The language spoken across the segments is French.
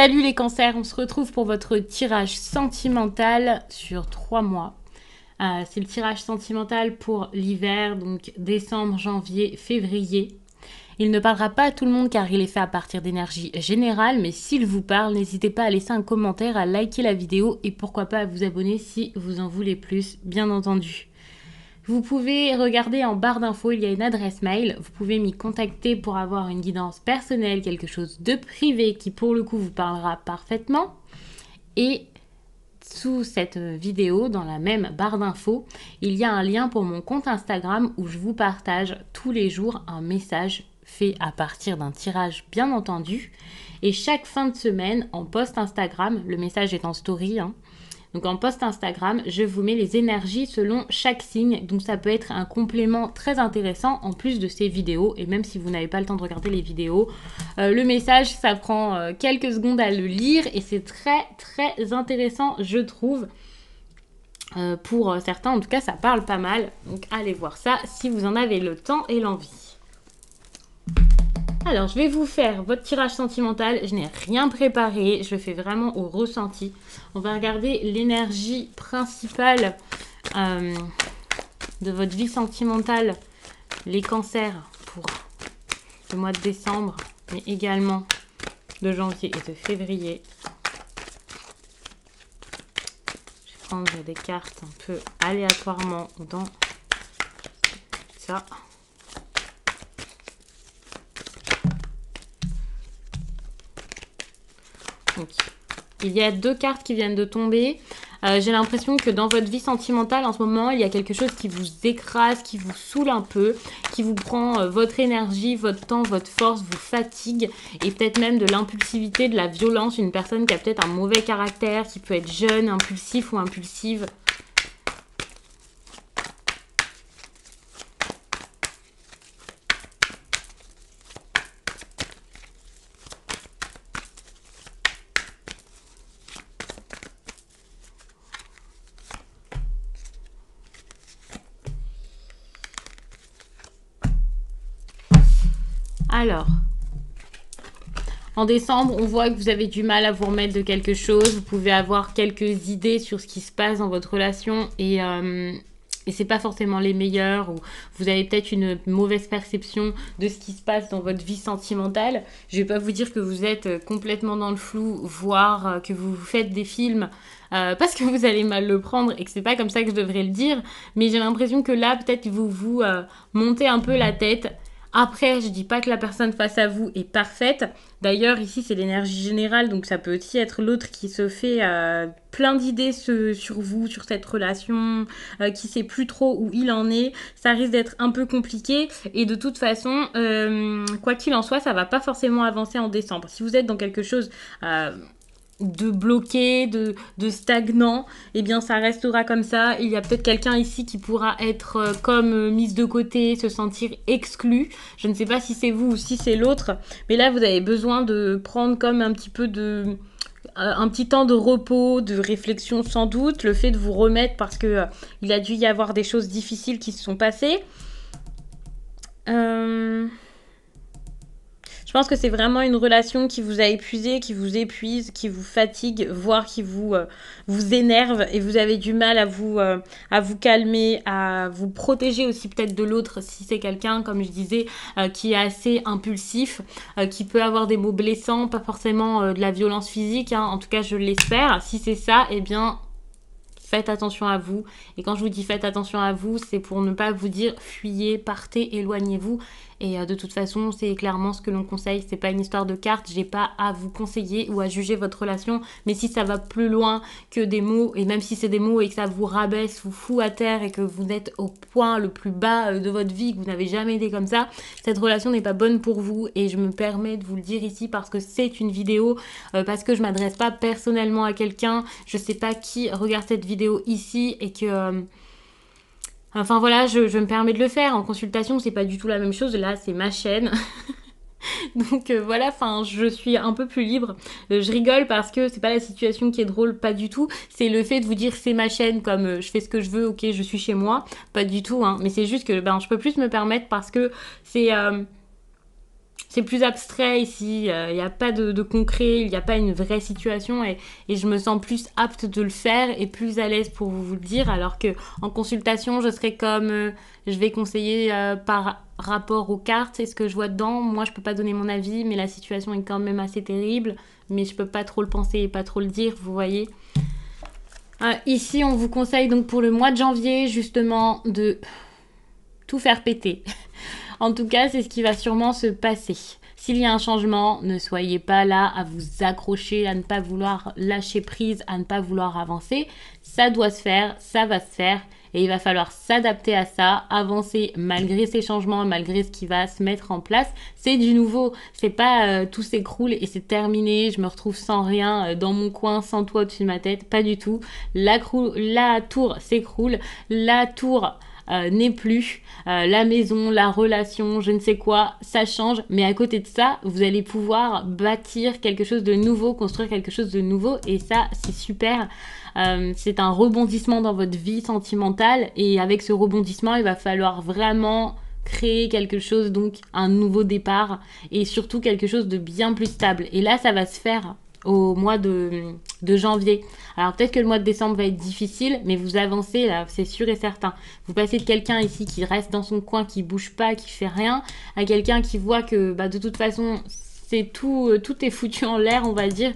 Salut les cancers, on se retrouve pour votre tirage sentimental sur 3 mois. C'est le tirage sentimental pour l'hiver, donc décembre, janvier, février. Il ne parlera pas à tout le monde car il est fait à partir d'énergie générale, mais s'il vous parle, n'hésitez pas à laisser un commentaire, à liker la vidéo et pourquoi pas à vous abonner si vous en voulez plus, bien entendu. Vous pouvez regarder en barre d'infos, il y a une adresse mail. Vous pouvez m'y contacter pour avoir une guidance personnelle, quelque chose de privé qui pour le coup vous parlera parfaitement. Et sous cette vidéo, dans la même barre d'infos, il y a un lien pour mon compte Instagram où je vous partage tous les jours un message fait à partir d'un tirage bien entendu. Et chaque fin de semaine, en post Instagram, le message est en story, donc en post Instagram, je vous mets les énergies selon chaque signe. Donc ça peut être un complément très intéressant en plus de ces vidéos. Et même si vous n'avez pas le temps de regarder les vidéos, le message, ça prend quelques secondes à le lire. Et c'est très très intéressant, je trouve. Pour certains, en tout cas, ça parle pas mal. Donc allez voir ça si vous en avez le temps et l'envie. Alors, je vais vous faire votre tirage sentimental. Je n'ai rien préparé. Je le fais vraiment au ressenti. On va regarder l'énergie principale de votre vie sentimentale, les cancers pour le mois de décembre, mais également de janvier et de février. Je vais prendre des cartes un peu aléatoirement dans ça. Donc, il y a 2 cartes qui viennent de tomber. J'ai l'impression que dans votre vie sentimentale, en ce moment, il y a quelque chose qui vous écrase, qui vous saoule un peu, qui vous prend votre énergie, votre temps, votre force, vous fatigue, et peut-être même de l'impulsivité, de la violence. Une personne qui a peut-être un mauvais caractère, qui peut être jeune, impulsif ou impulsive. Alors, en décembre, on voit que vous avez du mal à vous remettre de quelque chose. Vous pouvez avoir quelques idées sur ce qui se passe dans votre relation et c'est pas forcément les meilleures. Ou vous avez peut-être une mauvaise perception de ce qui se passe dans votre vie sentimentale. Je vais pas vous dire que vous êtes complètement dans le flou, voire que vous faites des films parce que vous allez mal le prendre et que c'est pas comme ça que je devrais le dire. Mais j'ai l'impression que là, peut-être vous montez un peu la tête. Après, je dis pas que la personne face à vous est parfaite. D'ailleurs, ici, c'est l'énergie générale, donc ça peut aussi être l'autre qui se fait plein d'idées sur vous, sur cette relation, qui sait plus trop où il en est. Ça risque d'être un peu compliqué. Et de toute façon, quoi qu'il en soit, ça va pas forcément avancer en décembre. Si vous êtes dans quelque chose de bloqué, de stagnant, eh bien ça restera comme ça. Il y a peut-être quelqu'un ici qui pourra être comme mise de côté, se sentir exclu. Je ne sais pas si c'est vous ou si c'est l'autre, mais là vous avez besoin de prendre comme un petit peu de un petit temps de repos, de réflexion sans doute, le fait de vous remettre parce que il a dû y avoir des choses difficiles qui se sont passées. Je pense que c'est vraiment une relation qui vous a épuisé, qui vous épuise, qui vous fatigue, voire qui vous énerve et vous avez du mal à vous calmer, à vous protéger aussi peut-être de l'autre si c'est quelqu'un, comme je disais, qui est assez impulsif, qui peut avoir des mots blessants, pas forcément de la violence physique, en tout cas je l'espère. Si c'est ça, eh bien faites attention à vous. Et quand je vous dis faites attention à vous, c'est pour ne pas vous dire fuyez, partez, éloignez-vous. Et de toute façon, c'est clairement ce que l'on conseille. C'est pas une histoire de cartes. J'ai pas à vous conseiller ou à juger votre relation. Mais si ça va plus loin que des mots, et même si c'est des mots et que ça vous rabaisse, vous fout à terre et que vous êtes au point le plus bas de votre vie, que vous n'avez jamais été comme ça, cette relation n'est pas bonne pour vous. Et je me permets de vous le dire ici parce que c'est une vidéo, parce que je m'adresse pas personnellement à quelqu'un. Je sais pas qui regarde cette vidéo ici et que... Enfin voilà, je me permets de le faire. En consultation, c'est pas du tout la même chose. Là, c'est ma chaîne. Donc voilà, enfin, je suis un peu plus libre. Je rigole parce que c'est pas la situation qui est drôle, pas du tout. C'est le fait de vous dire c'est ma chaîne, comme je fais ce que je veux, ok, je suis chez moi. Pas du tout, Mais c'est juste que je peux plus me permettre parce que c'est c'est plus abstrait ici, il n'y a pas de concret, il n'y a pas une vraie situation et je me sens plus apte de le faire et plus à l'aise pour vous le dire, alors que en consultation, je serais comme, je vais conseiller par rapport aux cartes et ce que je vois dedans. Moi, je peux pas donner mon avis, mais la situation est quand même assez terrible, mais je peux pas trop le penser et pas trop le dire, vous voyez. Ici, on vous conseille donc pour le mois de janvier, justement, de tout faire péter. En tout cas, c'est ce qui va sûrement se passer. S'il y a un changement, ne soyez pas là à vous accrocher, à ne pas vouloir lâcher prise, à ne pas vouloir avancer. Ça doit se faire, ça va se faire. Et il va falloir s'adapter à ça, avancer malgré ces changements, malgré ce qui va se mettre en place. C'est du nouveau, c'est pas tout s'écroule et c'est terminé, je me retrouve sans rien dans mon coin, sans toit au-dessus de ma tête, pas du tout. La tour s'écroule, la tour n'est plus, la maison, la relation, je ne sais quoi, ça change, mais à côté de ça, vous allez pouvoir bâtir quelque chose de nouveau, construire quelque chose de nouveau, et ça, c'est super. C'est un rebondissement dans votre vie sentimentale, et avec ce rebondissement, il va falloir vraiment créer quelque chose, donc un nouveau départ, et surtout quelque chose de bien plus stable. Et là, ça va se faire au mois de janvier. Alors peut-être que le mois de décembre va être difficile, mais vous avancez là, c'est sûr et certain. Vous passez de quelqu'un ici qui reste dans son coin, qui bouge pas, qui fait rien, à quelqu'un qui voit que de toute façon c'est tout est foutu en l'air, on va dire,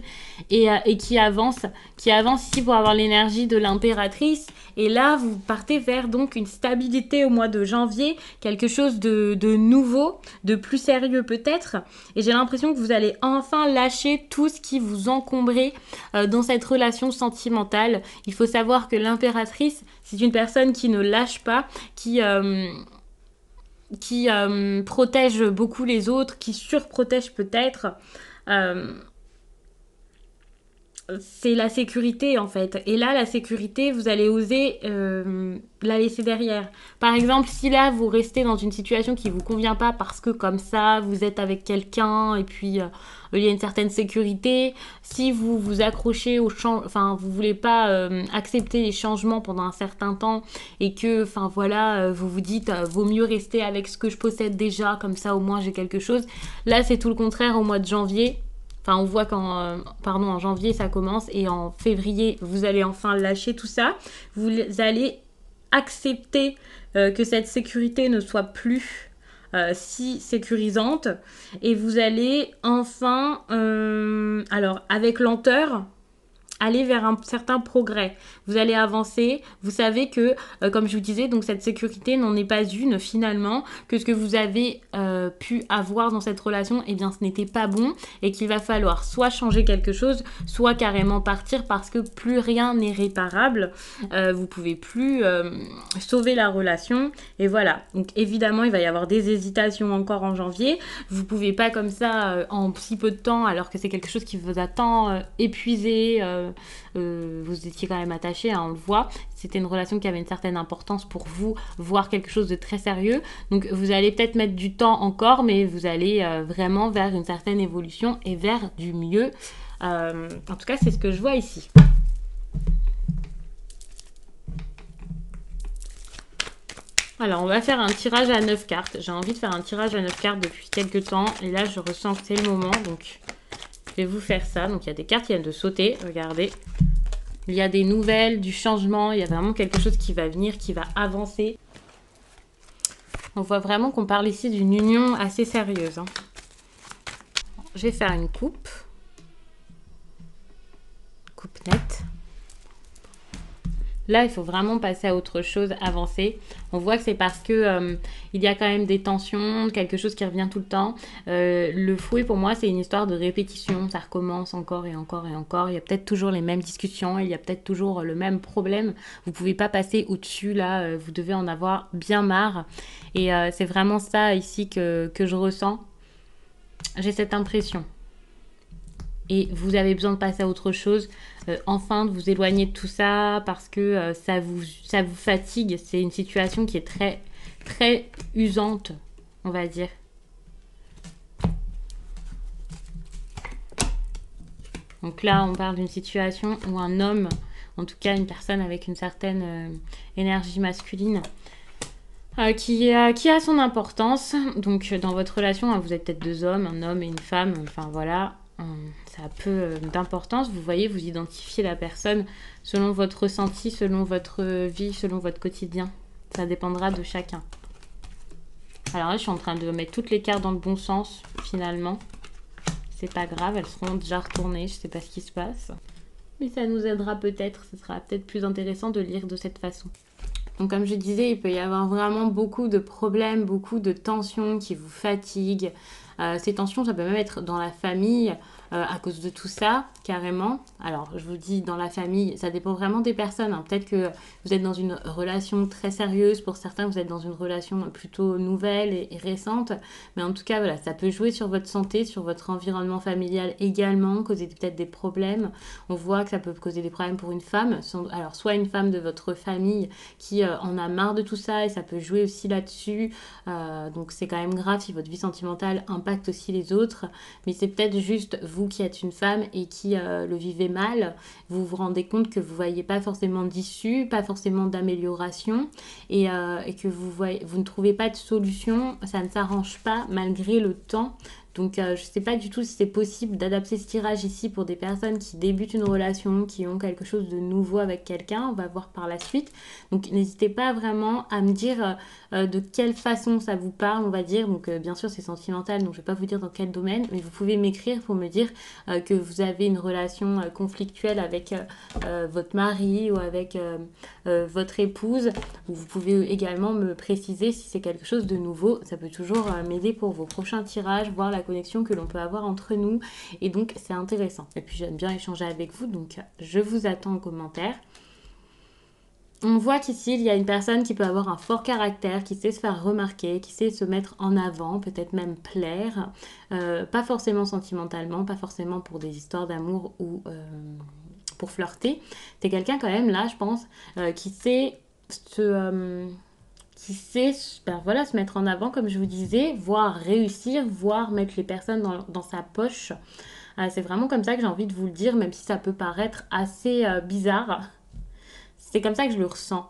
et qui avance ici pour avoir l'énergie de l'impératrice. Et là, vous partez vers donc une stabilité au mois de janvier, quelque chose de nouveau, de plus sérieux peut-être. Et j'ai l'impression que vous allez enfin lâcher tout ce qui vous encombrait dans cette relation sentimentale. Il faut savoir que l'impératrice, c'est une personne qui ne lâche pas, qui protège beaucoup les autres, qui surprotège peut-être. C'est la sécurité en fait. Et là, la sécurité, vous allez oser la laisser derrière. Par exemple, si là, vous restez dans une situation qui vous convient pas parce que comme ça, vous êtes avec quelqu'un et puis il y a une certaine sécurité. Si vous vous accrochez au enfin, vous voulez pas accepter les changements pendant un certain temps et que, enfin voilà, vous vous dites vaut mieux rester avec ce que je possède déjà, comme ça au moins j'ai quelque chose. Là, c'est tout le contraire au mois de janvier. Enfin, on voit en janvier, ça commence et en février, vous allez enfin lâcher tout ça. Vous allez accepter que cette sécurité ne soit plus si sécurisante et vous allez enfin, alors avec lenteur, aller vers un certain progrès. Vous allez avancer. Vous savez que, comme je vous disais, donc cette sécurité n'en est pas une finalement, que ce que vous avez pu avoir dans cette relation, eh bien ce n'était pas bon et qu'il va falloir soit changer quelque chose, soit carrément partir parce que plus rien n'est réparable. Vous pouvez plus sauver la relation et voilà. Donc évidemment, il va y avoir des hésitations encore en janvier. Vous pouvez pas comme ça en si peu de temps, alors que c'est quelque chose qui vous a tant épuisé. Vous étiez quand même attaché, hein, on le voit. C'était une relation qui avait une certaine importance pour vous, voire quelque chose de très sérieux. Donc vous allez peut-être mettre du temps encore, mais vous allez vraiment vers une certaine évolution et vers du mieux. En tout cas, c'est ce que je vois ici. Alors, on va faire un tirage à 9 cartes. J'ai envie de faire un tirage à 9 cartes depuis quelques temps. Et là, je ressens que c'est le moment. Donc, je vais vous faire ça. Donc, il y a des cartes qui viennent de sauter. Regardez. Il y a des nouvelles, du changement. Il y a vraiment quelque chose qui va venir, qui va avancer. On voit vraiment qu'on parle ici d'une union assez sérieuse. Hein. Je vais faire une coupe. Coupe nette. Là, il faut vraiment passer à autre chose, avancer. On voit que c'est parce que il y a quand même des tensions, quelque chose qui revient tout le temps. Le fouet, pour moi, c'est une histoire de répétition. Ça recommence encore et encore et encore. Il y a peut-être toujours les mêmes discussions. Il y a peut-être toujours le même problème. Vous pouvez pas passer au-dessus, là. Vous devez en avoir bien marre. Et c'est vraiment ça, ici, que je ressens. J'ai cette impression. Et vous avez besoin de passer à autre chose, enfin de vous éloigner de tout ça parce que ça vous fatigue. C'est une situation qui est très, très usante, on va dire. Donc là, on parle d'une situation où un homme, en tout cas une personne avec une certaine énergie masculine, qui a son importance. Donc dans votre relation, hein, vous êtes peut-être deux hommes, un homme et une femme, enfin voilà, ça a peu d'importance. Vous voyez, vous identifiez la personne selon votre ressenti, selon votre vie, selon votre quotidien. Ça dépendra de chacun. Alors là, je suis en train de mettre toutes les cartes dans le bon sens, finalement. C'est pas grave, elles seront déjà retournées, je sais pas ce qui se passe. Mais ça nous aidera peut-être, ce sera peut-être plus intéressant de lire de cette façon. Donc comme je disais, il peut y avoir vraiment beaucoup de problèmes, beaucoup de tensions qui vous fatiguent. Ces tensions, ça peut même être dans la famille à cause de tout ça, carrément. Alors je vous dis dans la famille, ça dépend vraiment des personnes, hein. Peut-être que vous êtes dans une relation très sérieuse, pour certains vous êtes dans une relation plutôt nouvelle et récente. Mais en tout cas, voilà, ça peut jouer sur votre santé, sur votre environnement familial également, causer peut-être des problèmes. On voit que ça peut causer des problèmes pour une femme. Alors soit une femme de votre famille qui en a marre de tout ça et ça peut jouer aussi là-dessus. Donc c'est quand même grave si votre vie sentimentale impacte aussi les autres. Mais c'est peut-être juste vous qui êtes une femme et qui le vivez mal. Vous vous rendez compte que vous ne voyez pas forcément d'issue, pas forcément d'amélioration et que vous ne trouvez pas de solution. Ça ne s'arrange pas malgré le temps. Donc je ne sais pas du tout si c'est possible d'adapter ce tirage ici pour des personnes qui débutent une relation, qui ont quelque chose de nouveau avec quelqu'un. On va voir par la suite. Donc n'hésitez pas vraiment à me dire de quelle façon ça vous parle, on va dire. Donc bien sûr c'est sentimental, donc je ne vais pas vous dire dans quel domaine, mais vous pouvez m'écrire pour me dire que vous avez une relation conflictuelle avec votre mari ou avec votre épouse. Vous pouvez également me préciser si c'est quelque chose de nouveau. Ça peut toujours m'aider pour vos prochains tirages, voir la connexion que l'on peut avoir entre nous. Et donc c'est intéressant. Et puis j'aime bien échanger avec vous, donc je vous attends en commentaire. On voit qu'ici, il y a une personne qui peut avoir un fort caractère, qui sait se faire remarquer, qui sait se mettre en avant, peut-être même plaire. Pas forcément sentimentalement, pas forcément pour des histoires d'amour ou pour flirter. C'est quelqu'un quand même, là, je pense, qui sait voilà, se mettre en avant, comme je vous disais, voire réussir, voire mettre les personnes dans sa poche. C'est vraiment comme ça que j'ai envie de vous le dire, même si ça peut paraître assez bizarre. C'est comme ça que je le ressens.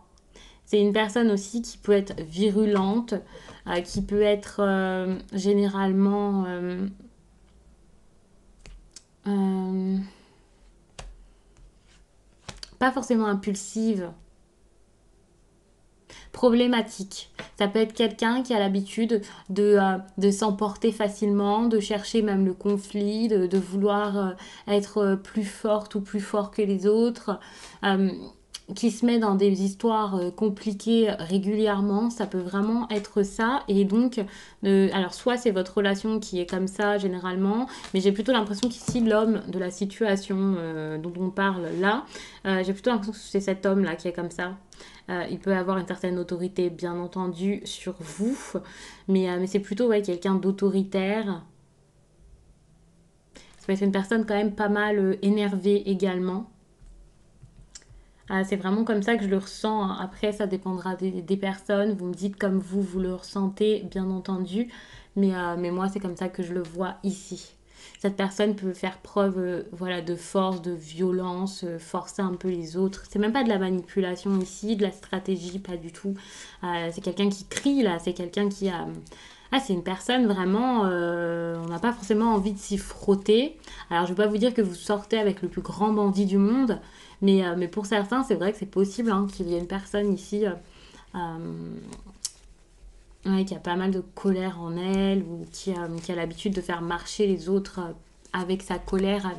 C'est une personne aussi qui peut être virulente, qui peut être généralement euh, pas forcément impulsive, problématique. Ça peut être quelqu'un qui a l'habitude de s'emporter facilement, de chercher même le conflit, de vouloir être plus forte ou plus fort que les autres. Qui se met dans des histoires compliquées régulièrement, ça peut vraiment être ça. Et donc, alors soit c'est votre relation qui est comme ça généralement, mais j'ai plutôt l'impression qu'ici l'homme de la situation dont on parle là, j'ai plutôt l'impression que c'est cet homme-là qui est comme ça. Il peut avoir une certaine autorité, bien entendu, sur vous, mais c'est plutôt ouais, quelqu'un d'autoritaire. Ça peut être une personne quand même pas mal énervée également. C'est vraiment comme ça que je le ressens, hein. Après, ça dépendra des personnes. Vous me dites comme vous le ressentez, bien entendu. Mais moi, c'est comme ça que je le vois ici. Cette personne peut faire preuve voilà, de force, de violence, forcer un peu les autres. C'est même pas de la manipulation ici, de la stratégie, pas du tout. C'est quelqu'un qui crie là, c'est quelqu'un qui a... Ah, c'est une personne vraiment, on n'a pas forcément envie de s'y frotter. Alors, je ne vais pas vous dire que vous sortez avec le plus grand bandit du monde, mais pour certains, c'est vrai que c'est possible hein, qu'il y ait une personne ici ouais, qui a pas mal de colère en elle ou qui a l'habitude de faire marcher les autres avec sa colère,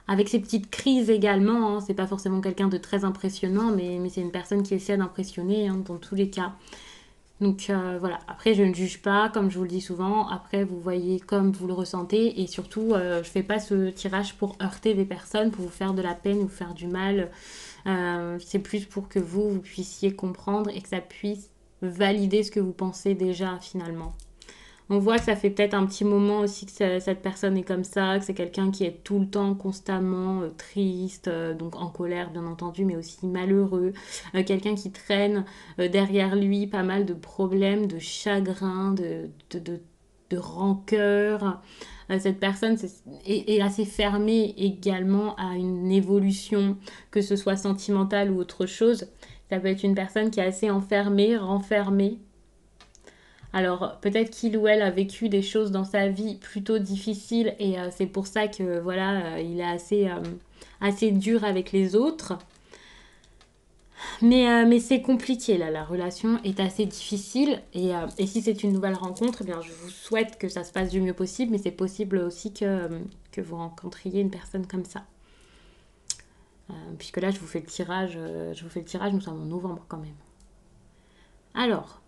avec ses petites crises également. Hein. C'est pas forcément quelqu'un de très impressionnant, mais c'est une personne qui essaie d'impressionner hein, dans tous les cas. Donc voilà, après je ne juge pas, comme je vous le dis souvent, après vous voyez comme vous le ressentez et surtout je fais pas ce tirage pour heurter des personnes, pour vous faire de la peine ou vous faire du mal. C'est plus pour que vous puissiez comprendre et que ça puisse valider ce que vous pensez déjà finalement. On voit que ça fait peut-être un petit moment aussi que cette personne est comme ça, que c'est quelqu'un qui est tout le temps constamment triste, donc en colère bien entendu, mais aussi malheureux. Quelqu'un qui traîne derrière lui pas mal de problèmes, de chagrin, de rancœur. Cette personne est assez fermée également à une évolution, que ce soit sentimentale ou autre chose. Ça peut être une personne qui est assez enfermée, renfermée. Alors peut-être qu'il ou elle a vécu des choses dans sa vie plutôt difficiles et c'est pour ça que voilà, il est assez dur avec les autres. Mais c'est compliqué là, la relation est assez difficile et si c'est une nouvelle rencontre, eh bien, je vous souhaite que ça se passe du mieux possible, mais c'est possible aussi que vous rencontriez une personne comme ça. Puisque là, je vous fais le tirage, nous sommes en novembre quand même. Alors,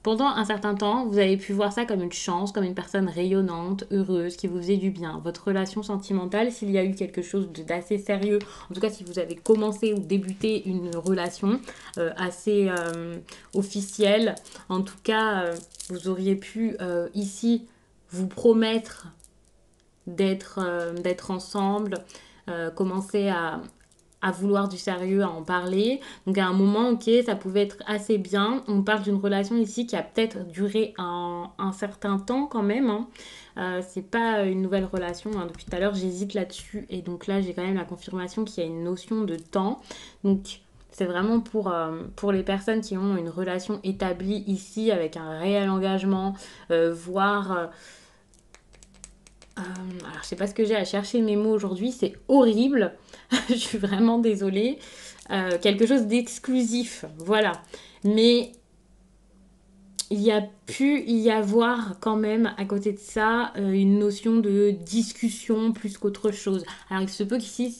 pendant un certain temps, vous avez pu voir ça comme une chance, comme une personne rayonnante, heureuse, qui vous faisait du bien. Votre relation sentimentale, s'il y a eu quelque chose d'assez sérieux, en tout cas si vous avez commencé ou débuté une relation assez officielle, en tout cas vous auriez pu ici vous promettre d'être ensemble, commencer à vouloir du sérieux, à en parler. Donc à un moment, ok, ça pouvait être assez bien. On parle d'une relation ici qui a peut-être duré un certain temps quand même. Hein. C'est pas une nouvelle relation. Hein. Depuis tout à l'heure, j'hésite là-dessus. Et donc là, j'ai quand même la confirmation qu'il y a une notion de temps. Donc c'est vraiment pour les personnes qui ont une relation établie ici avec un réel engagement, voire alors, je sais pas ce que j'ai à chercher mes mots aujourd'hui, c'est horrible. Je suis vraiment désolée. Quelque chose d'exclusif, voilà. Mais il y a pu y avoir quand même à côté de ça une notion de discussion plus qu'autre chose. Alors il se peut qu'ici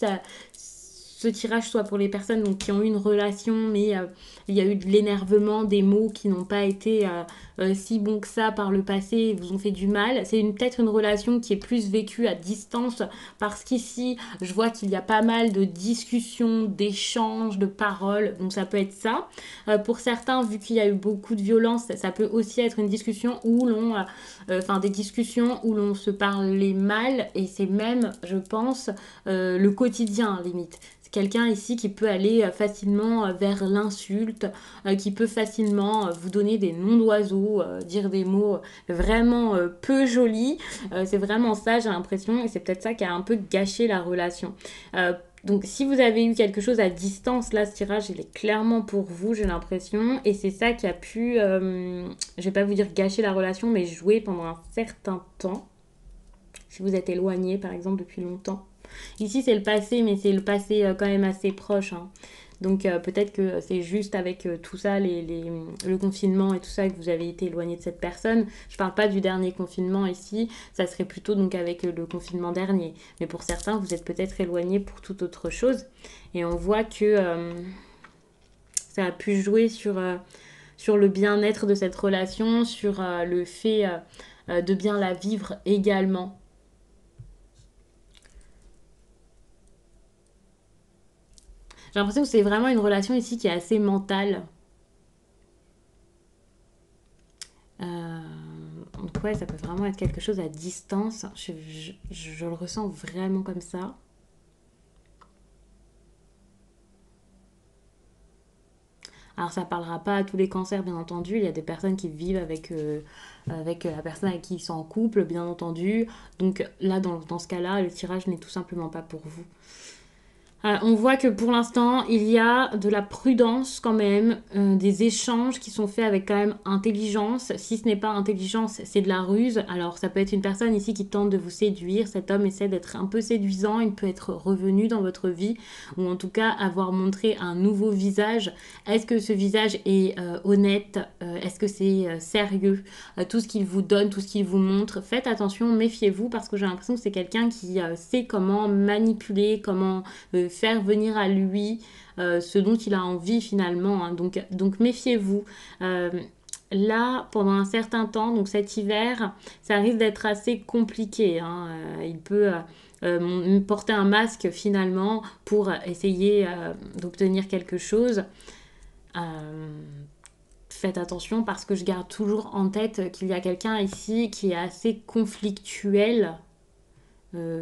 ce tirage soit pour les personnes donc, qui ont eu une relation mais il y a eu de l'énervement, des mots qui n'ont pas été si bons que ça par le passé et vous ont fait du mal. C'est peut-être une relation qui est plus vécue à distance parce qu'ici je vois qu'il y a pas mal de discussions, d'échanges, de paroles, donc ça peut être ça. Pour certains, vu qu'il y a eu beaucoup de violence, ça peut aussi être une discussion où des discussions où l'on se parlait mal et c'est même, je pense, le quotidien limite. C'est quelqu'un ici qui peut aller facilement vers l'insulte, qui peut facilement vous donner des noms d'oiseaux, dire des mots vraiment peu jolis. C'est vraiment ça, j'ai l'impression, et c'est peut-être ça qui a un peu gâché la relation. Donc si vous avez eu quelque chose à distance, là ce tirage il est clairement pour vous, j'ai l'impression. Et c'est ça qui a pu, je vais pas vous dire gâcher la relation, mais jouer pendant un certain temps. Si vous êtes éloigné par exemple depuis longtemps. Ici c'est le passé, mais c'est le passé quand même assez proche. Hein. Donc peut-être que c'est juste avec tout ça, le confinement et tout ça, que vous avez été éloigné de cette personne. Je parle pas du dernier confinement ici, ça serait plutôt donc avec le confinement dernier. Mais pour certains, vous êtes peut-être éloigné pour toute autre chose. Et on voit que ça a pu jouer sur le bien-être de cette relation, sur le fait de bien la vivre également. J'ai l'impression que c'est vraiment une relation ici qui est assez mentale. Euh, donc ouais, ça peut vraiment être quelque chose à distance. Je le ressens vraiment comme ça. Alors ça parlera pas à tous les cancers, bien entendu. Il y a des personnes qui vivent avec la personne avec qui ils sont en couple, bien entendu. Donc là, dans ce cas-là, le tirage n'est tout simplement pas pour vous. On voit que pour l'instant, il y a de la prudence quand même, des échanges qui sont faits avec quand même intelligence. Si ce n'est pas intelligence, c'est de la ruse. Alors ça peut être une personne ici qui tente de vous séduire. Cet homme essaie d'être un peu séduisant. Il peut être revenu dans votre vie ou en tout cas avoir montré un nouveau visage. Est-ce que ce visage est honnête? Est-ce que c'est sérieux? Tout ce qu'il vous donne, tout ce qu'il vous montre. Faites attention, méfiez-vous parce que j'ai l'impression que c'est quelqu'un qui sait comment manipuler, comment faire venir à lui ce dont il a envie finalement. Hein. Donc méfiez-vous. Là, pendant un certain temps, donc cet hiver, ça risque d'être assez compliqué. Hein. Il peut porter un masque finalement pour essayer d'obtenir quelque chose. Euh, Faites attention parce que je garde toujours en tête qu'il y a quelqu'un ici qui est assez conflictuel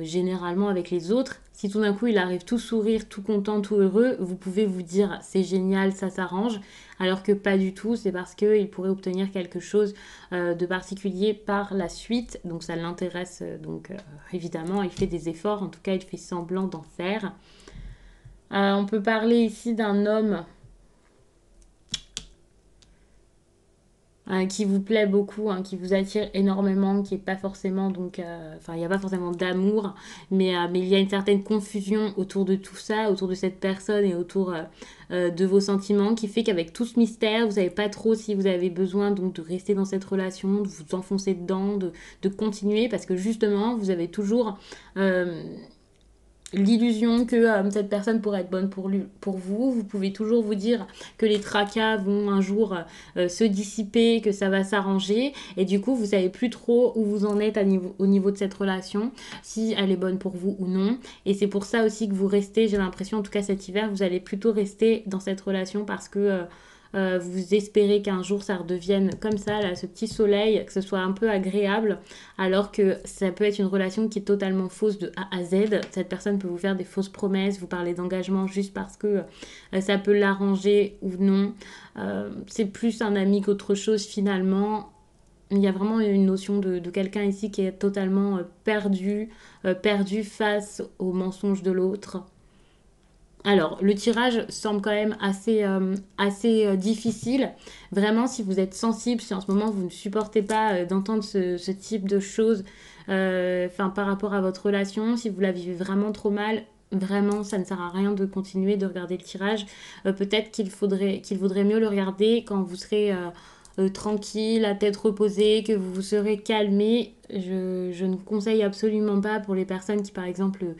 généralement avec les autres. Si tout d'un coup il arrive tout sourire, tout content, tout heureux, vous pouvez vous dire c'est génial, ça s'arrange, alors que pas du tout, c'est parce qu'il pourrait obtenir quelque chose de particulier par la suite, donc ça l'intéresse, donc évidemment il fait des efforts, en tout cas il fait semblant d'en faire. On peut parler ici d'un homme qui vous plaît beaucoup, hein, qui vous attire énormément, qui est pas forcément donc, enfin il n'y a pas forcément d'amour, mais il y a une certaine confusion autour de tout ça, autour de cette personne et autour de vos sentiments, qui fait qu'avec tout ce mystère, vous savez pas trop si vous avez besoin donc de rester dans cette relation, de vous enfoncer dedans, de continuer, parce que justement vous avez toujours l'illusion que cette personne pourrait être bonne pour vous. Vous pouvez toujours vous dire que les tracas vont un jour se dissiper, que ça va s'arranger. Et du coup, vous savez plus trop où vous en êtes au niveau de cette relation, si elle est bonne pour vous ou non. Et c'est pour ça aussi que vous restez, j'ai l'impression, en tout cas cet hiver, vous allez plutôt rester dans cette relation parce que vous espérez qu'un jour ça redevienne comme ça, là, ce petit soleil, que ce soit un peu agréable, alors que ça peut être une relation qui est totalement fausse de A à Z. Cette personne peut vous faire des fausses promesses, vous parler d'engagement juste parce que ça peut l'arranger ou non. C'est plus un ami qu'autre chose finalement. Il y a vraiment une notion de quelqu'un ici qui est totalement perdu face aux mensonges de l'autre. Alors, le tirage semble quand même assez difficile. Vraiment, si vous êtes sensible, si en ce moment vous ne supportez pas d'entendre ce type de choses par rapport à votre relation, si vous la vivez vraiment trop mal, vraiment, ça ne sert à rien de continuer de regarder le tirage. Peut-être qu'il vaudrait mieux le regarder quand vous serez tranquille, la tête reposée, que vous vous serez calmé. Je ne conseille absolument pas pour les personnes qui, par exemple,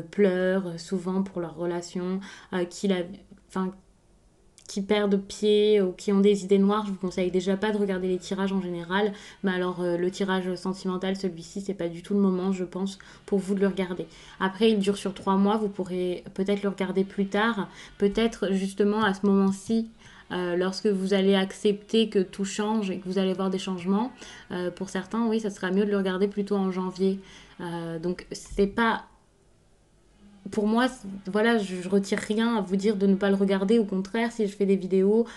pleurent souvent pour leur relation, enfin, qui perdent pied ou qui ont des idées noires. Je vous conseille déjà pas de regarder les tirages en général. Mais alors, le tirage sentimental, celui-ci, c'est pas du tout le moment, je pense, pour vous de le regarder. Après, il dure sur 3 mois. Vous pourrez peut-être le regarder plus tard. Peut-être justement à ce moment-ci, lorsque vous allez accepter que tout change et que vous allez voir des changements, pour certains, oui, ça sera mieux de le regarder plutôt en janvier. Donc, c'est pas pour moi, voilà, je retire rien à vous dire de ne pas le regarder. Au contraire, si je fais des vidéos,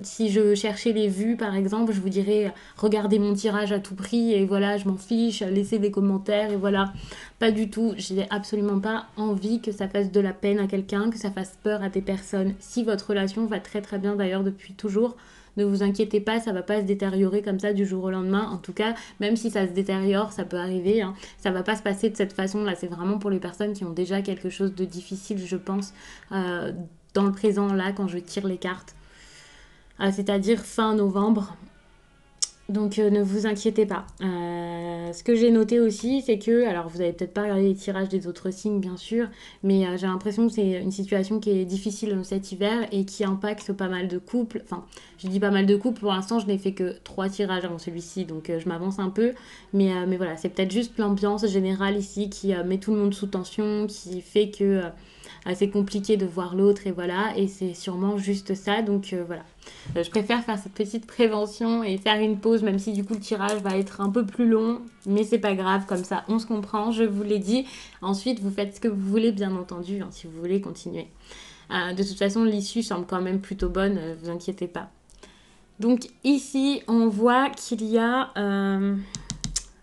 si je cherchais les vues, par exemple, je vous dirais regardez mon tirage à tout prix et voilà, je m'en fiche, laissez des commentaires et voilà. Pas du tout. J'ai absolument pas envie que ça fasse de la peine à quelqu'un, que ça fasse peur à des personnes. Si votre relation va très très bien d'ailleurs depuis toujours, ne vous inquiétez pas, ça va pas se détériorer comme ça du jour au lendemain. En tout cas, même si ça se détériore, ça peut arriver, hein, ça va pas se passer de cette façon-là. C'est vraiment pour les personnes qui ont déjà quelque chose de difficile, je pense, euh, dans le présent, là, quand je tire les cartes. C'est-à-dire fin novembre. Donc ne vous inquiétez pas. Ce que j'ai noté aussi, c'est que, alors vous avez peut-être pas regardé les tirages des autres signes, bien sûr, mais j'ai l'impression que c'est une situation qui est difficile cet hiver et qui impacte pas mal de couples. Enfin, je dis pas mal de couples, pour l'instant je n'ai fait que 3 tirages avant celui-ci, donc je m'avance un peu. Mais voilà, c'est peut-être juste l'ambiance générale ici qui met tout le monde sous tension, qui fait que c'est compliqué de voir l'autre et voilà, et c'est sûrement juste ça, donc voilà. Je préfère faire cette petite prévention et faire une pause, même si du coup le tirage va être un peu plus long, mais c'est pas grave, comme ça on se comprend, je vous l'ai dit. Ensuite, vous faites ce que vous voulez, bien entendu, hein, si vous voulez continuer. De toute façon, l'issue semble quand même plutôt bonne, vous inquiétez pas. Donc ici, on voit qu'il y a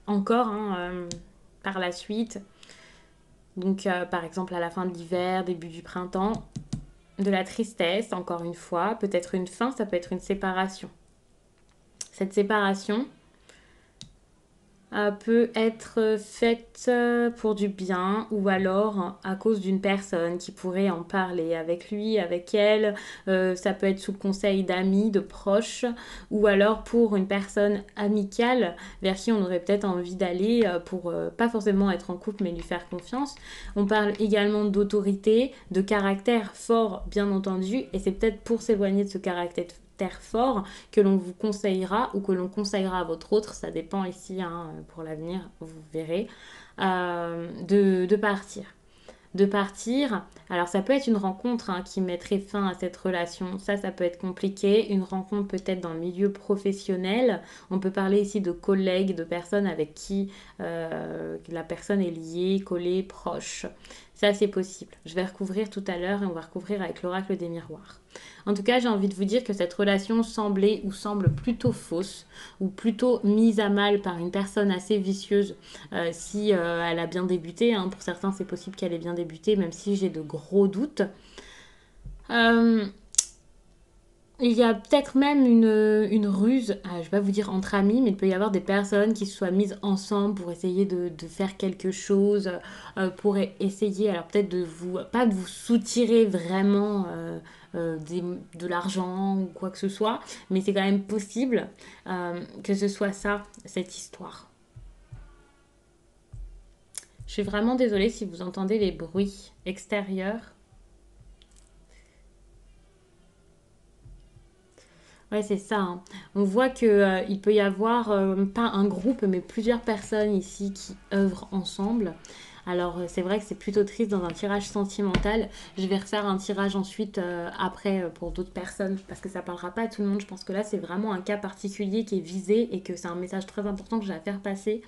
encore, hein, par la suite, donc par exemple à la fin de l'hiver, début du printemps, de la tristesse, encore une fois, peut-être une fin, ça peut être une séparation. Cette séparation peut être faite pour du bien ou alors à cause d'une personne qui pourrait en parler avec lui, avec elle. Ça peut être sous le conseil d'amis, de proches ou alors pour une personne amicale vers qui on aurait peut-être envie d'aller pour pas forcément être en couple mais lui faire confiance. On parle également d'autorité, de caractère fort bien entendu et c'est peut-être pour s'éloigner de ce caractère fort que l'on vous conseillera ou que l'on conseillera à votre autre, ça dépend ici hein, pour l'avenir, vous verrez, de partir. De partir, alors ça peut être une rencontre hein, qui mettrait fin à cette relation, ça peut être compliqué, une rencontre peut-être dans le milieu professionnel, on peut parler ici de collègues, de personnes avec qui la personne est liée, collée, proche, ça c'est possible. Je vais recouvrir tout à l'heure et on va recouvrir avec l'oracle des miroirs. En tout cas, j'ai envie de vous dire que cette relation semblait ou semble plutôt fausse ou plutôt mise à mal par une personne assez vicieuse si elle a bien débuté. Hein. Pour certains, c'est possible qu'elle ait bien débuté, même si j'ai de gros doutes. Euh, Il y a peut-être même une ruse, je ne vais pas vous dire entre amis, mais il peut y avoir des personnes qui se soient mises ensemble pour essayer de faire quelque chose, pour essayer, alors peut-être de vous, pas de vous soutirer vraiment de l'argent ou quoi que ce soit, mais c'est quand même possible que ce soit ça, cette histoire. Je suis vraiment désolée si vous entendez les bruits extérieurs. Ouais, c'est ça, hein. On voit que, il peut y avoir pas un groupe, mais plusieurs personnes ici qui œuvrent ensemble. Alors, c'est vrai que c'est plutôt triste dans un tirage sentimental. Je vais refaire un tirage ensuite après pour d'autres personnes parce que ça parlera pas à tout le monde. Je pense que là, c'est vraiment un cas particulier qui est visé et que c'est un message très important que j'ai à faire passer.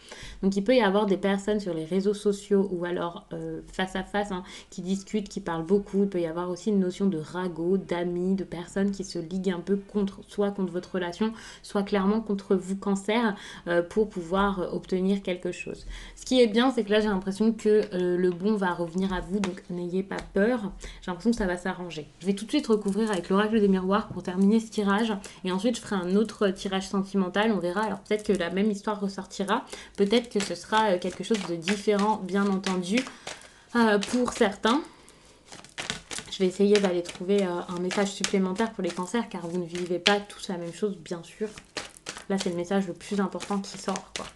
Donc, il peut y avoir des personnes sur les réseaux sociaux ou alors face à face, hein, qui discutent, qui parlent beaucoup. Il peut y avoir aussi une notion de ragot, d'amis, de personnes qui se liguent un peu contre, soit contre votre relation, soit clairement contre vous, cancer, pour pouvoir obtenir quelque chose. Ce qui est bien, c'est que là, j'ai l'impression que le bon va revenir à vous, donc n'ayez pas peur. J'ai l'impression que ça va s'arranger. Je vais tout de suite recouvrir avec l'oracle des miroirs pour terminer ce tirage. Et ensuite, je ferai un autre tirage sentimental. On verra. Alors, peut-être que la même histoire ressortira. Peut-être que ce sera quelque chose de différent, bien entendu, pour certains. Je vais essayer d'aller trouver un message supplémentaire pour les cancers, car vous ne vivez pas tous la même chose, bien sûr. Là, c'est le message le plus important qui sort, quoi.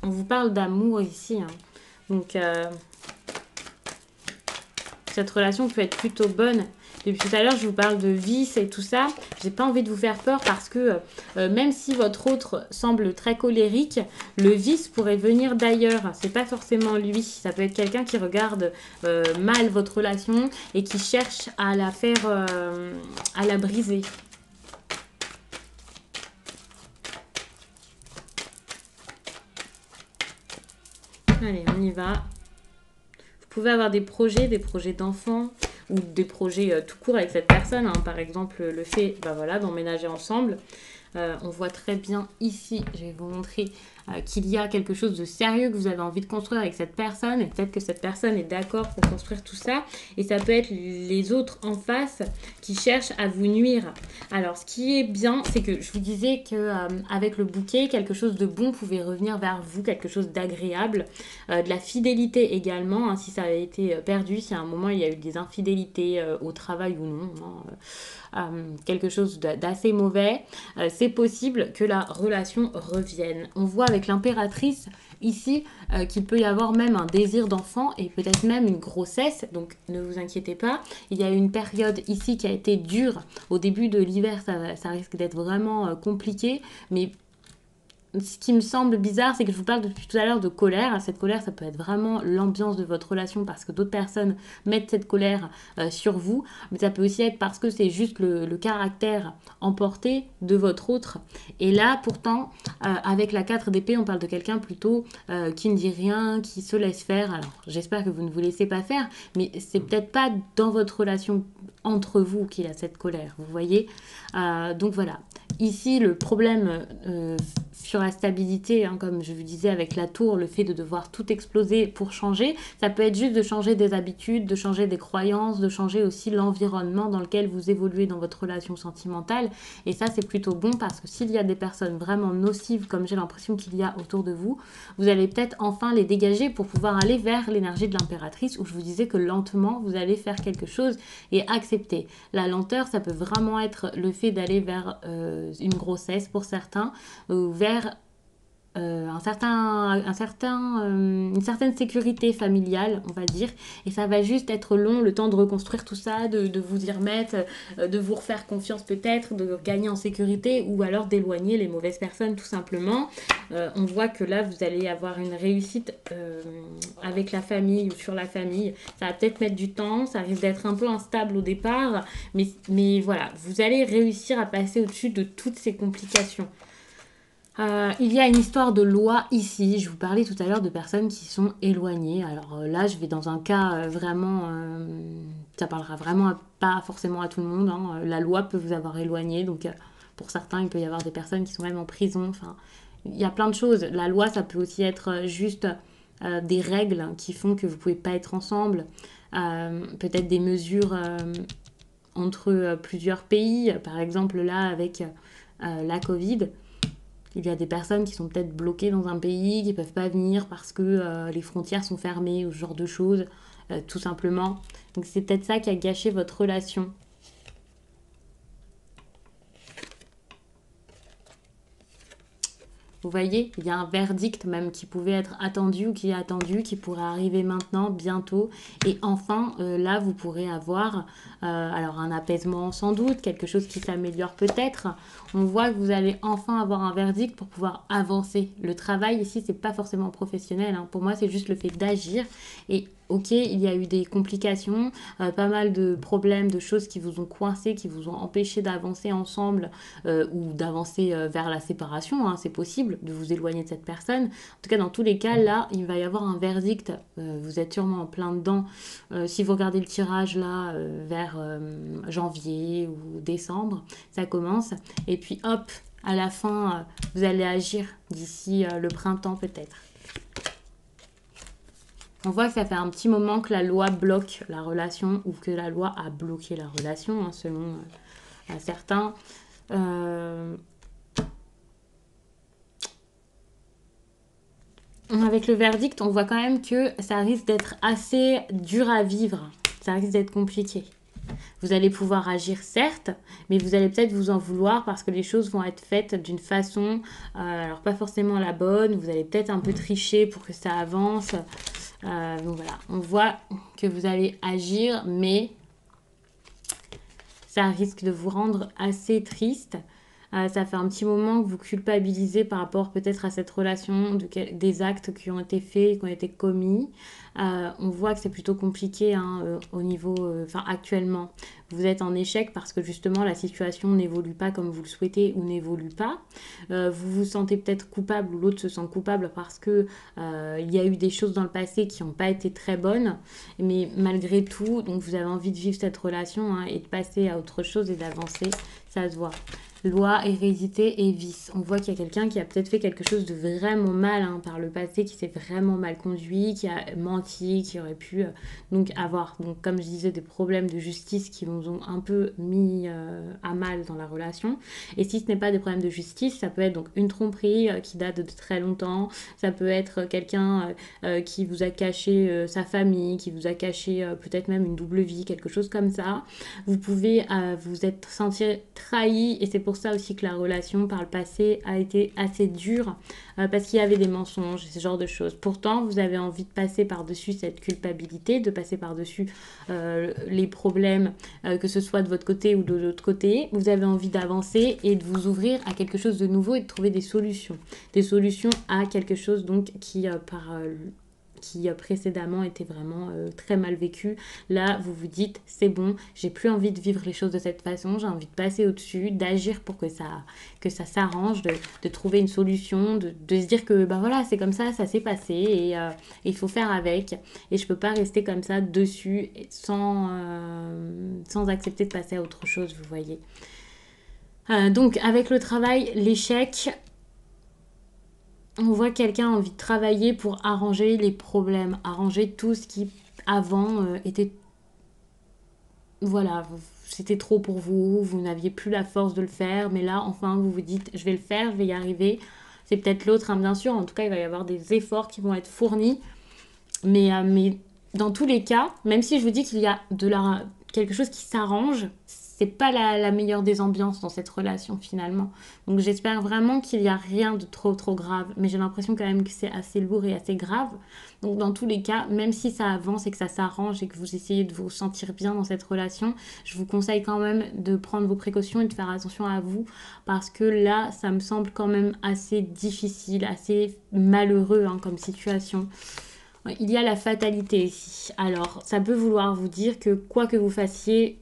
On vous parle d'amour ici, hein. Donc, cette relation peut être plutôt bonne. Depuis tout à l'heure, je vous parle de vice et tout ça. J'ai pas envie de vous faire peur parce que même si votre autre semble très colérique, le vice pourrait venir d'ailleurs. C'est pas forcément lui. Ça peut être quelqu'un qui regarde mal votre relation et qui cherche à la faire, à la briser. Allez, on y va. Vous pouvez avoir des projets d'enfants ou des projets tout court avec cette personne, hein. Par exemple, le fait voilà, d'emménager ensemble. On voit très bien ici, je vais vous montrer qu'il y a quelque chose de sérieux que vous avez envie de construire avec cette personne. Et peut-être que cette personne est d'accord pour construire tout ça. Et ça peut être les autres en face qui cherchent à vous nuire. Alors, ce qui est bien, c'est que je vous disais qu'avec le bouquet, quelque chose de bon pouvait revenir vers vous, quelque chose d'agréable. De la fidélité également, hein, si ça avait été perdu, si à un moment il y a eu des infidélités au travail ou non, hein, quelque chose d'assez mauvais, c'est possible que la relation revienne. On voit avec l'impératrice ici qu'il peut y avoir même un désir d'enfant et peut-être même une grossesse, donc ne vous inquiétez pas. Il y a une période ici qui a été dure. Au début de l'hiver, ça risque d'être vraiment compliqué, mais ce qui me semble bizarre, c'est que je vous parle depuis tout à l'heure de colère. Cette colère, ça peut être vraiment l'ambiance de votre relation parce que d'autres personnes mettent cette colère sur vous. Mais ça peut aussi être parce que c'est juste le caractère emporté de votre autre. Et là, pourtant, avec la 4 d'épée, on parle de quelqu'un plutôt qui ne dit rien, qui se laisse faire. Alors, j'espère que vous ne vous laissez pas faire, mais c'est peut-être pas dans votre relation entre vous qu'il y a cette colère, vous voyez. Donc voilà. Ici, le problème sur la stabilité, hein, comme je vous disais avec la tour, le fait de devoir tout exploser pour changer, ça peut être juste de changer des habitudes, de changer des croyances, de changer aussi l'environnement dans lequel vous évoluez dans votre relation sentimentale. Et ça, c'est plutôt bon parce que s'il y a des personnes vraiment nocives, comme j'ai l'impression qu'il y a autour de vous, vous allez peut-être enfin les dégager pour pouvoir aller vers l'énergie de l'impératrice où je vous disais que lentement, vous allez faire quelque chose et accepter. La lenteur, ça peut vraiment être le fait d'aller vers une grossesse pour certains, vers une certaine sécurité familiale, on va dire. Et ça va juste être long, le temps de reconstruire tout ça, de vous y remettre, de vous refaire confiance peut-être, de gagner en sécurité ou alors d'éloigner les mauvaises personnes tout simplement. On voit que là, vous allez avoir une réussite avec la famille ou sur la famille. Ça va peut-être mettre du temps, ça risque d'être un peu instable au départ, mais voilà, vous allez réussir à passer au-dessus de toutes ces complications. Il y a une histoire de loi ici. Je vous parlais tout à l'heure de personnes qui sont éloignées. Alors là, je vais dans un cas vraiment... ça parlera vraiment pas forcément à tout le monde, hein. La loi peut vous avoir éloigné. Donc pour certains, il peut y avoir des personnes qui sont même en prison. Enfin, il y a plein de choses. La loi, ça peut aussi être juste des règles qui font que vous ne pouvez pas être ensemble. Peut-être des mesures entre plusieurs pays. Par exemple, là, avec la Covid... Il y a des personnes qui sont peut-être bloquées dans un pays, qui ne peuvent pas venir parce que les frontières sont fermées ou ce genre de choses, tout simplement. Donc c'est peut-être ça qui a gâché votre relation. Vous voyez, il y a un verdict même qui pouvait être attendu ou qui est attendu, qui pourrait arriver maintenant, bientôt. Et enfin, là, vous pourrez avoir alors un apaisement sans doute, quelque chose qui s'améliore peut-être. On voit que vous allez enfin avoir un verdict pour pouvoir avancer. Le travail ici, c'est pas forcément professionnel, hein. Pour moi, c'est juste le fait d'agir. Et ok, il y a eu des complications, pas mal de problèmes, de choses qui vous ont coincé, qui vous ont empêché d'avancer ensemble ou d'avancer vers la séparation, hein, c'est possible de vous éloigner de cette personne. En tout cas, dans tous les cas, là, il va y avoir un verdict. Vous êtes sûrement en plein dedans. Si vous regardez le tirage là, vers janvier ou décembre, ça commence. Et puis hop, à la fin, vous allez agir d'ici le printemps peut-être. On voit que ça fait un petit moment que la loi bloque la relation ou que la loi a bloqué la relation, hein, selon certains. Avec le verdict, on voit quand même que ça risque d'être assez dur à vivre. Ça risque d'être compliqué. Vous allez pouvoir agir, certes, mais vous allez peut-être vous en vouloir parce que les choses vont être faites d'une façon, alors pas forcément la bonne. Vous allez peut-être un peu tricher pour que ça avance. Donc voilà, on voit que vous allez agir, mais ça risque de vous rendre assez triste. Ça fait un petit moment que vous culpabilisez par rapport peut-être à cette relation, des actes qui ont été faits, qui ont été commis. On voit que c'est plutôt compliqué, hein, au niveau, actuellement. Vous êtes en échec parce que justement la situation n'évolue pas comme vous le souhaitez ou n'évolue pas. Vous vous sentez peut-être coupable ou l'autre se sent coupable parce que il y a eu des choses dans le passé qui n'ont pas été très bonnes. Mais malgré tout, donc vous avez envie de vivre cette relation, hein, et de passer à autre chose et d'avancer. Ça se voit. Loi, hérédité et vice. On voit qu'il y a quelqu'un qui a peut-être fait quelque chose de vraiment mal, hein, par le passé, qui s'est vraiment mal conduit, qui a menti, qui aurait pu donc avoir, donc, comme je disais, des problèmes de justice qui vous ont un peu mis à mal dans la relation. Et si ce n'est pas des problèmes de justice, ça peut être donc une tromperie qui date de très longtemps, ça peut être quelqu'un qui vous a caché sa famille, qui vous a caché peut-être même une double vie, quelque chose comme ça. Vous pouvez vous être sentir trahi et c'est pour ça aussi que la relation par le passé a été assez dure parce qu'il y avait des mensonges et ce genre de choses. Pourtant, vous avez envie de passer par-dessus cette culpabilité, de passer par-dessus les problèmes, que ce soit de votre côté ou de l'autre côté. Vous avez envie d'avancer et de vous ouvrir à quelque chose de nouveau et de trouver des solutions. Des solutions à quelque chose donc qui précédemment était vraiment très mal vécu. Là, vous vous dites, c'est bon, j'ai plus envie de vivre les choses de cette façon, j'ai envie de passer au-dessus, d'agir pour que ça s'arrange, de trouver une solution, de se dire que ben voilà, c'est comme ça s'est passé et il faut faire avec. Et je peux pas rester comme ça dessus sans accepter de passer à autre chose, vous voyez. Donc, avec le travail, l'échec, on voit que quelqu'un a envie de travailler pour arranger les problèmes, arranger tout ce qui avant était... Voilà, c'était trop pour vous, vous n'aviez plus la force de le faire, mais là, enfin, vous vous dites, je vais le faire, je vais y arriver. C'est peut-être l'autre, hein, bien sûr, en tout cas, il va y avoir des efforts qui vont être fournis, mais dans tous les cas, même si je vous dis qu'il y a quelque chose qui s'arrange, c'est pas la meilleure des ambiances dans cette relation finalement. Donc j'espère vraiment qu'il n'y a rien de trop grave, mais j'ai l'impression quand même que c'est assez lourd et assez grave. Donc dans tous les cas, même si ça avance et que ça s'arrange et que vous essayez de vous sentir bien dans cette relation, je vous conseille quand même de prendre vos précautions et de faire attention à vous parce que là, ça me semble quand même assez difficile, assez malheureux, hein, comme situation. Il y a la fatalité ici. Alors, ça peut vouloir vous dire que quoi que vous fassiez,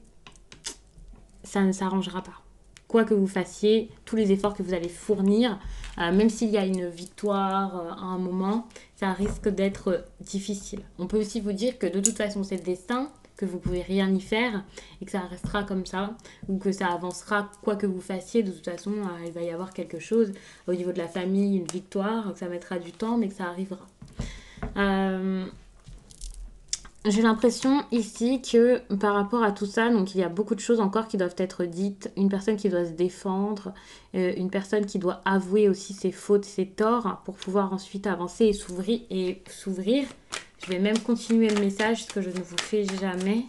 ça ne s'arrangera pas. quoi que vous fassiez, tous les efforts que vous allez fournir, même s'il y a une victoire à un moment, ça risque d'être difficile. On peut aussi vous dire que de toute façon, c'est le destin, que vous pouvez rien y faire et que ça restera comme ça ou que ça avancera quoi que vous fassiez. De toute façon, il va y avoir quelque chose au niveau de la famille, une victoire, que ça mettra du temps, mais que ça arrivera. J'ai l'impression ici que par rapport à tout ça, donc il y a beaucoup de choses encore qui doivent être dites. Une personne qui doit se défendre, une personne qui doit avouer aussi ses fautes, ses torts pour pouvoir ensuite avancer et s'ouvrir. Je vais même continuer le message, ce que je ne vous fais jamais.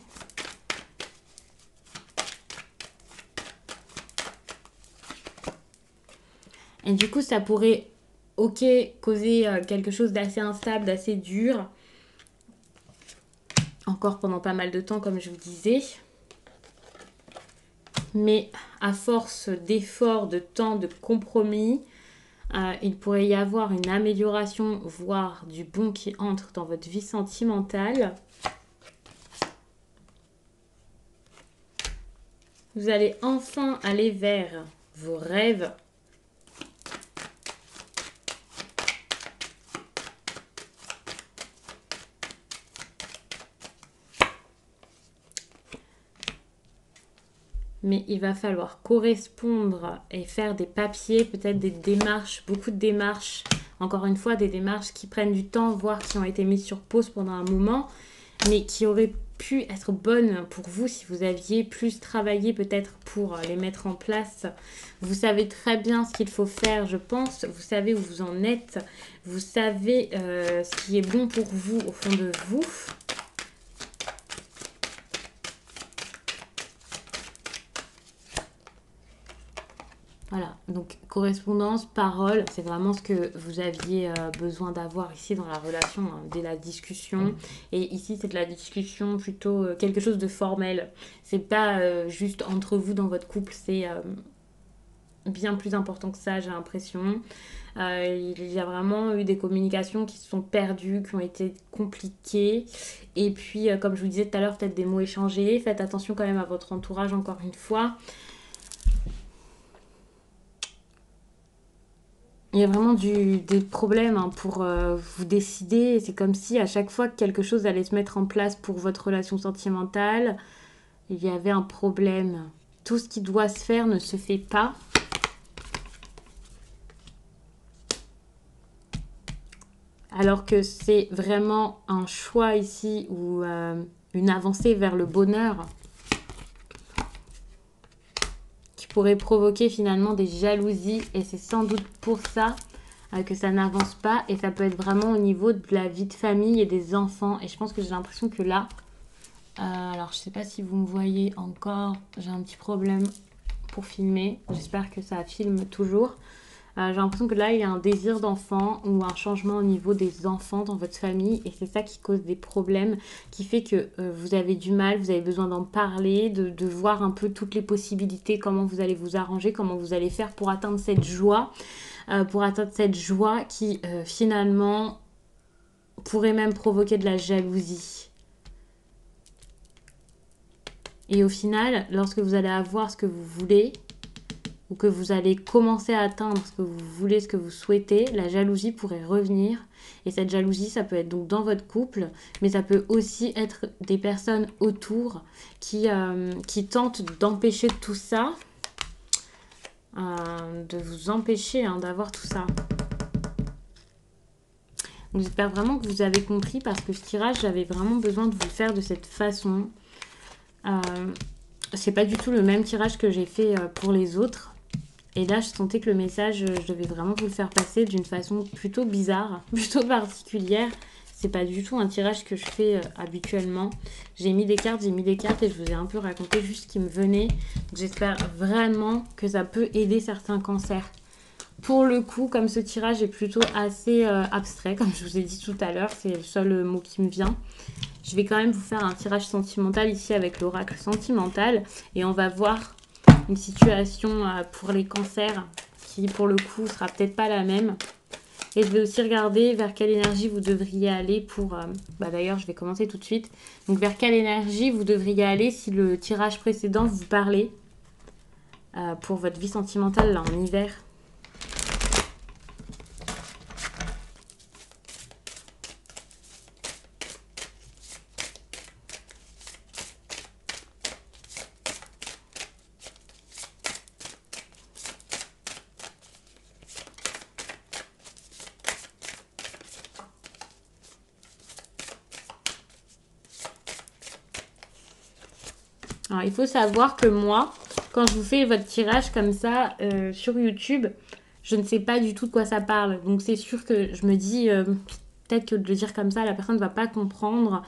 Et du coup, ça pourrait, ok, causer quelque chose d'assez instable, d'assez dur. Encore pendant pas mal de temps, comme je vous disais. Mais à force d'efforts, de temps, de compromis, il pourrait y avoir une amélioration, voire du bon qui entre dans votre vie sentimentale. Vous allez enfin aller vers vos rêves. Mais il va falloir correspondre et faire des papiers, peut-être des démarches, beaucoup de démarches. Encore une fois, des démarches qui prennent du temps, voire qui ont été mises sur pause pendant un moment, mais qui auraient pu être bonnes pour vous si vous aviez plus travaillé peut-être pour les mettre en place. Vous savez très bien ce qu'il faut faire, je pense. Vous savez où vous en êtes. Vous savez ce qui est bon pour vous au fond de vous. Voilà, donc correspondance, parole, c'est vraiment ce que vous aviez besoin d'avoir ici dans la relation, hein, dès la discussion. Et ici, c'est de la discussion plutôt quelque chose de formel. C'est pas juste entre vous dans votre couple, c'est bien plus important que ça, j'ai l'impression. Il y a vraiment eu des communications qui se sont perdues, qui ont été compliquées. Et puis, comme je vous disais tout à l'heure, peut-être des mots échangés. Faites attention quand même à votre entourage, encore une fois. Il y a vraiment des problèmes pour vous décider. C'est comme si à chaque fois que quelque chose allait se mettre en place pour votre relation sentimentale, il y avait un problème. Tout ce qui doit se faire ne se fait pas. Alors que c'est vraiment un choix ici ou une avancée vers le bonheur qui pourrait provoquer finalement des jalousies. Et c'est sans doute pour ça que ça n'avance pas. Et ça peut être vraiment au niveau de la vie de famille et des enfants. Et je pense que j'ai l'impression que là... alors, je ne sais pas si vous me voyez encore. J'ai un petit problème pour filmer. J'espère que ça filme toujours. J'ai l'impression que là, il y a un désir d'enfant ou un changement au niveau des enfants dans votre famille. Et c'est ça qui cause des problèmes, qui fait que vous avez du mal, vous avez besoin d'en parler, de voir un peu toutes les possibilités, comment vous allez vous arranger, comment vous allez faire pour atteindre cette joie. Qui, finalement, pourrait même provoquer de la jalousie. Et au final, lorsque vous allez avoir ce que vous voulez, ou que vous allez commencer à atteindre ce que vous voulez, ce que vous souhaitez, la jalousie pourrait revenir. Et cette jalousie, ça peut être donc dans votre couple, mais ça peut aussi être des personnes autour qui tentent d'empêcher tout ça, de vous empêcher d'avoir tout ça. Donc j'espère vraiment que vous avez compris, parce que ce tirage, j'avais vraiment besoin de vous le faire de cette façon. C'est pas du tout le même tirage que j'ai fait pour les autres. Et là, je sentais que le message, je devais vraiment vous le faire passer d'une façon plutôt bizarre, plutôt particulière. C'est pas du tout un tirage que je fais habituellement. J'ai mis des cartes et je vous ai un peu raconté juste ce qui me venait. J'espère vraiment que ça peut aider certains cancers. Pour le coup, comme ce tirage est plutôt assez abstrait, comme je vous ai dit tout à l'heure, c'est le seul mot qui me vient. Je vais quand même vous faire un tirage sentimental ici avec l'oracle sentimental. Et on va voir une situation pour les cancers qui, pour le coup, sera peut-être pas la même. Et je vais aussi regarder vers quelle énergie vous devriez aller pour... d'ailleurs, je vais commencer tout de suite. Donc, vers quelle énergie vous devriez aller si le tirage précédent vous parlait. pour votre vie sentimentale là en hiver. Alors, il faut savoir que moi, quand je vous fais votre tirage comme ça sur YouTube, je ne sais pas du tout de quoi ça parle. Donc, c'est sûr que je me dis, peut-être que de le dire comme ça, la personne ne va pas comprendre.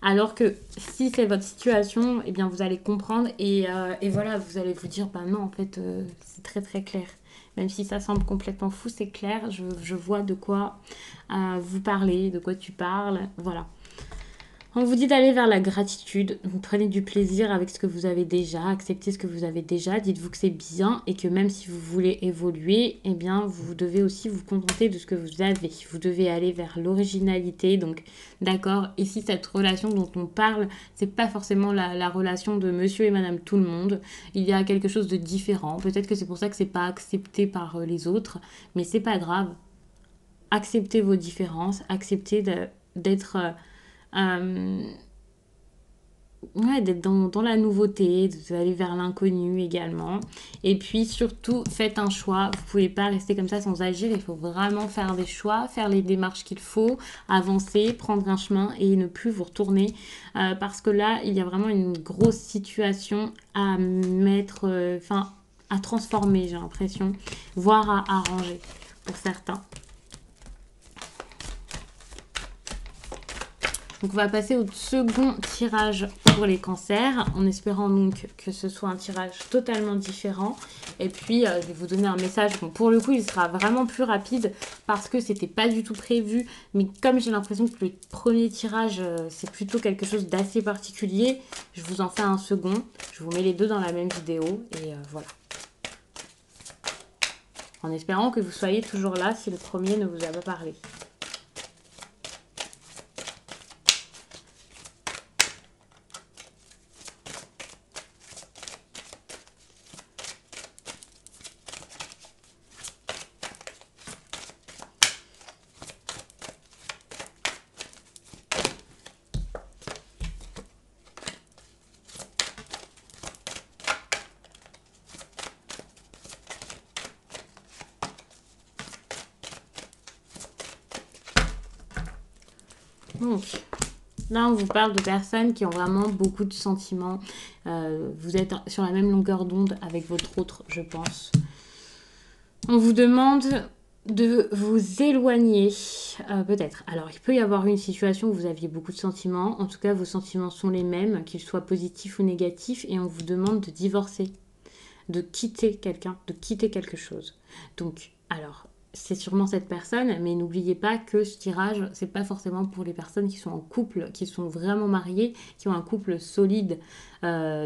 Alors que si c'est votre situation, eh bien, vous allez comprendre et voilà, vous allez vous dire, bah non, en fait, c'est très très clair. Même si ça semble complètement fou, c'est clair. Je vois de quoi vous parlez, de quoi tu parles. Voilà. On vous dit d'aller vers la gratitude, donc prenez du plaisir avec ce que vous avez déjà, acceptez ce que vous avez déjà, dites-vous que c'est bien et que même si vous voulez évoluer, eh bien vous devez aussi vous contenter de ce que vous avez. Vous devez aller vers l'originalité, donc d'accord, ici cette relation dont on parle, c'est pas forcément la relation de monsieur et madame tout le monde, il y a quelque chose de différent, peut-être que c'est pour ça que c'est pas accepté par les autres, mais c'est pas grave. Acceptez vos différences, acceptez d'être... ouais, d'être dans la nouveauté, d'aller vers l'inconnu également. Et puis surtout, faites un choix. Vous ne pouvez pas rester comme ça sans agir. Il faut vraiment faire des choix, faire les démarches qu'il faut, avancer, prendre un chemin et ne plus vous retourner. Parce que là, il y a vraiment une grosse situation à mettre, enfin, à transformer, j'ai l'impression, voire à arranger pour certains. Donc on va passer au second tirage pour les cancers, en espérant donc que ce soit un tirage totalement différent. Et puis je vais vous donner un message. Bon, pour le coup, il sera vraiment plus rapide parce que c'était pas du tout prévu. Mais comme j'ai l'impression que le premier tirage, c'est plutôt quelque chose d'assez particulier, je vous en fais un second. Je vous mets les deux dans la même vidéo et voilà. En espérant que vous soyez toujours là si le premier ne vous a pas parlé. Donc, là, on vous parle de personnes qui ont vraiment beaucoup de sentiments. Vous êtes sur la même longueur d'onde avec votre autre, je pense. On vous demande de vous éloigner, peut-être. Alors, il peut y avoir une situation où vous aviez beaucoup de sentiments. En tout cas, vos sentiments sont les mêmes, qu'ils soient positifs ou négatifs. Et on vous demande de divorcer, de quitter quelqu'un, de quitter quelque chose. Donc, alors... c'est sûrement cette personne, mais n'oubliez pas que ce tirage, c'est pas forcément pour les personnes qui sont en couple, qui sont vraiment mariées, qui ont un couple solide,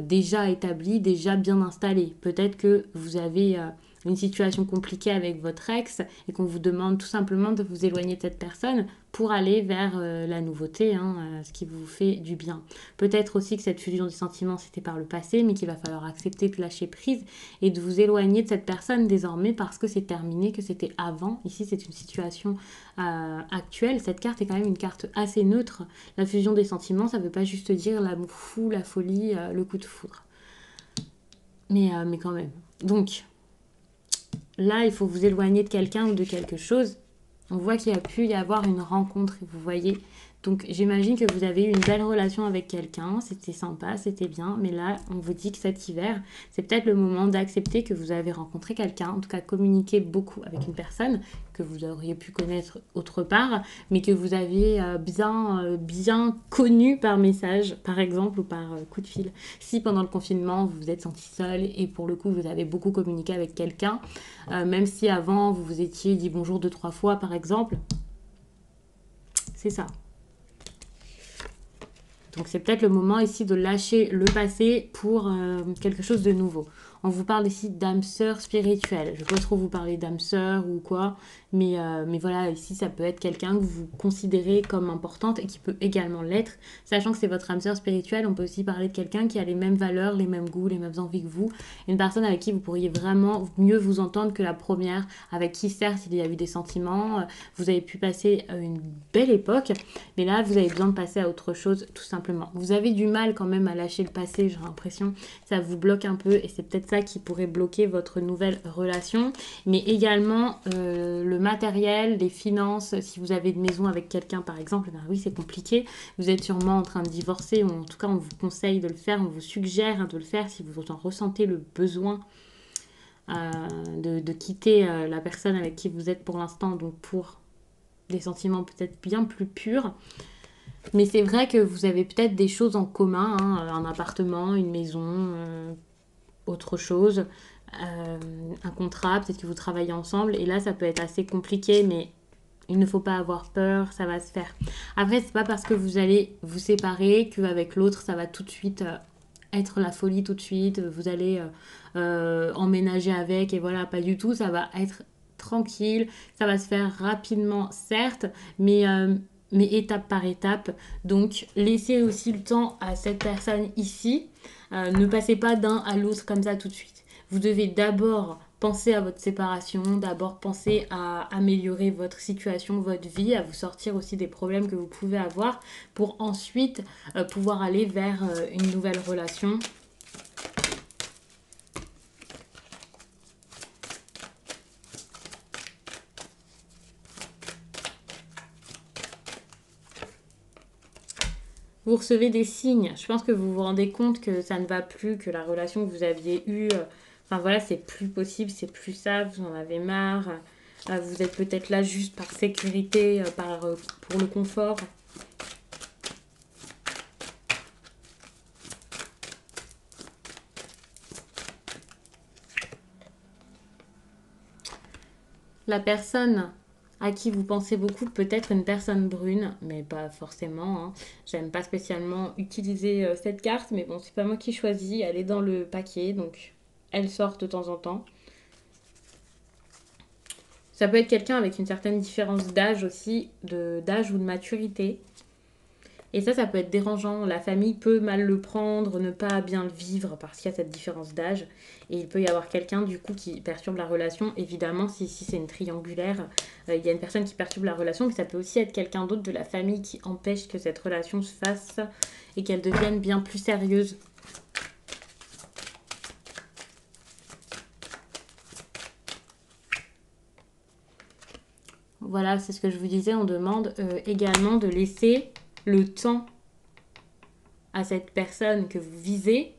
déjà établi, déjà bien installé. Peut-être que vous avez une situation compliquée avec votre ex et qu'on vous demande tout simplement de vous éloigner de cette personne pour aller vers la nouveauté, ce qui vous fait du bien. Peut-être aussi que cette fusion des sentiments, c'était par le passé, mais qu'il va falloir accepter de lâcher prise et de vous éloigner de cette personne désormais parce que c'est terminé, que c'était avant. Ici, c'est une situation actuelle. Cette carte est quand même une carte assez neutre. La fusion des sentiments, ça ne veut pas juste dire l'amour fou, la folie, le coup de foudre. Mais quand même. Donc, là, il faut vous éloigner de quelqu'un ou de quelque chose. On voit qu'il y a pu y avoir une rencontre, vous voyez. Donc j'imagine que vous avez eu une belle relation avec quelqu'un, c'était sympa, c'était bien, mais là on vous dit que cet hiver, c'est peut-être le moment d'accepter que vous avez rencontré quelqu'un, en tout cas communiqué beaucoup avec une personne que vous auriez pu connaître autre part, mais que vous avez bien connu par message, par exemple, ou par coup de fil. Si pendant le confinement vous vous êtes senti seul et pour le coup vous avez beaucoup communiqué avec quelqu'un, même si avant vous vous étiez dit bonjour 2-3 fois par exemple, c'est ça. Donc c'est peut-être le moment ici de lâcher le passé pour quelque chose de nouveau. On vous parle ici d'âme sœur spirituelle. Je ne vais pas trop vous parler d'âme sœur ou quoi, mais voilà, ici ça peut être quelqu'un que vous considérez comme importante et qui peut également l'être. Sachant que c'est votre âme sœur spirituelle, on peut aussi parler de quelqu'un qui a les mêmes valeurs, les mêmes goûts, les mêmes envies que vous. Une personne avec qui vous pourriez vraiment mieux vous entendre que la première, avec qui certes il y a eu des sentiments, vous avez pu passer une belle époque, mais là vous avez besoin de passer à autre chose tout simplement. Vous avez du mal quand même à lâcher le passé, j'ai l'impression, ça vous bloque un peu et c'est peut-être ça qui pourrait bloquer votre nouvelle relation, mais également le matériel, les finances, si vous avez une maison avec quelqu'un par exemple, ben oui c'est compliqué, vous êtes sûrement en train de divorcer ou en tout cas on vous conseille de le faire, on vous suggère de le faire si vous en ressentez le besoin de quitter la personne avec qui vous êtes pour l'instant, donc pour des sentiments peut-être bien plus purs. Mais c'est vrai que vous avez peut-être des choses en commun, hein, un appartement, une maison, autre chose, un contrat, peut-être que vous travaillez ensemble. Et là, ça peut être assez compliqué, mais il ne faut pas avoir peur, ça va se faire. Après, c'est pas parce que vous allez vous séparer qu'avec l'autre, ça va tout de suite être la folie tout de suite. Vous allez emménager avec et voilà, pas du tout. Ça va être tranquille, ça va se faire rapidement, certes, mais étape par étape. Donc, laissez aussi le temps à cette personne ici. Ne passez pas d'un à l'autre comme ça tout de suite. Vous devez d'abord penser à votre séparation, d'abord penser à améliorer votre situation, votre vie, à vous sortir aussi des problèmes que vous pouvez avoir pour ensuite pouvoir aller vers une nouvelle relation. Vous recevez des signes. Je pense que vous vous rendez compte que ça ne va plus, que la relation que vous aviez eue, enfin voilà, c'est plus possible, c'est plus ça, vous en avez marre. Vous êtes peut-être là juste par sécurité, pour le confort. La personne à qui vous pensez beaucoup peut être une personne brune, mais pas forcément, hein. J'aime pas spécialement utiliser cette carte, mais bon, c'est pas moi qui choisis. Elle est dans le paquet, donc elle sort de temps en temps. Ça peut être quelqu'un avec une certaine différence d'âge aussi, d'âge ou de maturité. Et ça peut être dérangeant. La famille peut mal le prendre, ne pas bien le vivre parce qu'il y a cette différence d'âge. Et il peut y avoir quelqu'un du coup qui perturbe la relation. Évidemment, si c'est une triangulaire, il y a une personne qui perturbe la relation, mais ça peut aussi être quelqu'un d'autre de la famille qui empêche que cette relation se fasse et qu'elle devienne bien plus sérieuse. Voilà, c'est ce que je vous disais. On demande également de laisser le temps à cette personne que vous visez,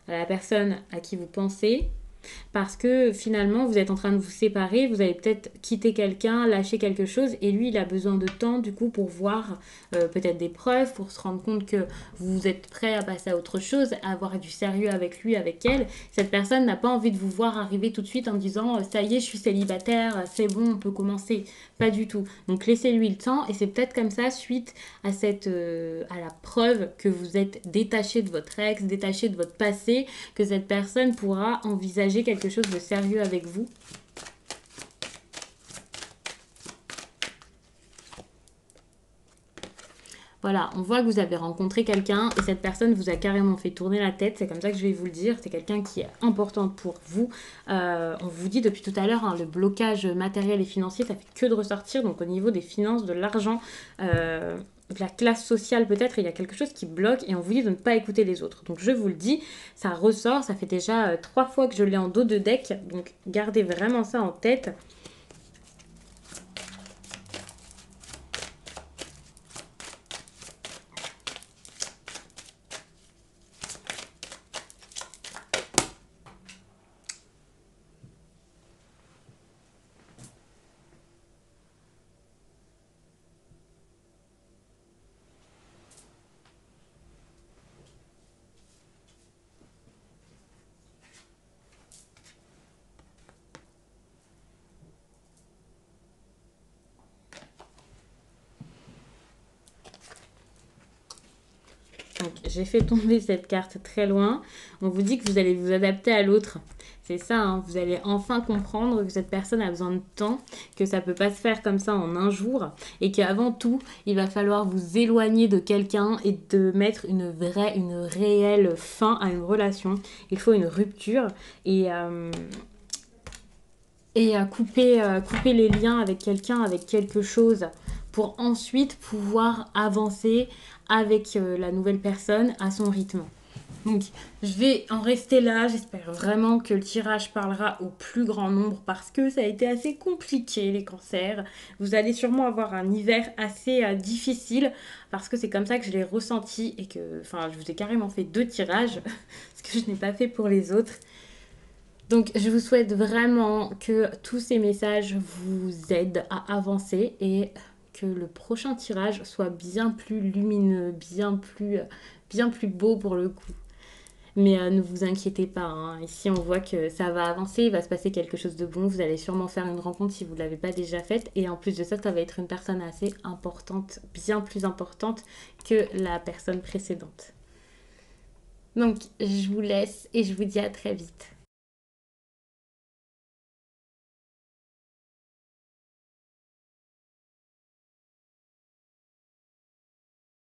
à la personne à qui vous pensez, parce que finalement vous êtes en train de vous séparer, vous allez peut-être quitter quelqu'un, lâcher quelque chose et lui il a besoin de temps du coup pour voir peut-être des preuves, pour se rendre compte que vous êtes prêt à passer à autre chose, à avoir du sérieux avec lui, avec elle. Cette personne n'a pas envie de vous voir arriver tout de suite en disant ça y est je suis célibataire, c'est bon on peut commencer. Pas du tout. Donc laissez-lui le temps et c'est peut-être comme ça suite à à la preuve que vous êtes détaché de votre ex, détaché de votre passé, que cette personne pourra envisager quelque chose de sérieux avec vous. Voilà, on voit que vous avez rencontré quelqu'un et cette personne vous a carrément fait tourner la tête. C'est comme ça que je vais vous le dire. C'est quelqu'un qui est important pour vous. On vous dit depuis tout à l'heure, hein, le blocage matériel et financier, ça fait que de ressortir. Donc au niveau des finances, de l'argent, de la classe sociale peut-être, il y a quelque chose qui bloque et on vous dit de ne pas écouter les autres. Donc je vous le dis, ça ressort. Ça fait déjà 3 fois que je l'ai en dos de deck. Donc gardez vraiment ça en tête. Donc, j'ai fait tomber cette carte très loin. On vous dit que vous allez vous adapter à l'autre. C'est ça, hein, vous allez enfin comprendre que cette personne a besoin de temps, que ça peut pas se faire comme ça en un jour, et qu'avant tout, il va falloir vous éloigner de quelqu'un et de mettre une réelle fin à une relation. Il faut une rupture et couper les liens avec quelqu'un, avec quelque chose, pour ensuite pouvoir avancer avec la nouvelle personne à son rythme. Donc, je vais en rester là. J'espère vraiment que le tirage parlera au plus grand nombre parce que ça a été assez compliqué, les cancers. Vous allez sûrement avoir un hiver assez difficile parce que c'est comme ça que je l'ai ressenti et que, enfin, je vous ai carrément fait 2 tirages, ce que je n'ai pas fait pour les autres. Donc, je vous souhaite vraiment que tous ces messages vous aident à avancer et que le prochain tirage soit bien plus lumineux, bien plus beau pour le coup. Mais ne vous inquiétez pas, hein. Ici on voit que ça va avancer, il va se passer quelque chose de bon, vous allez sûrement faire une rencontre si vous ne l'avez pas déjà faite. Et en plus de ça, ça va être une personne assez importante, bien plus importante que la personne précédente. Donc je vous laisse et je vous dis à très vite.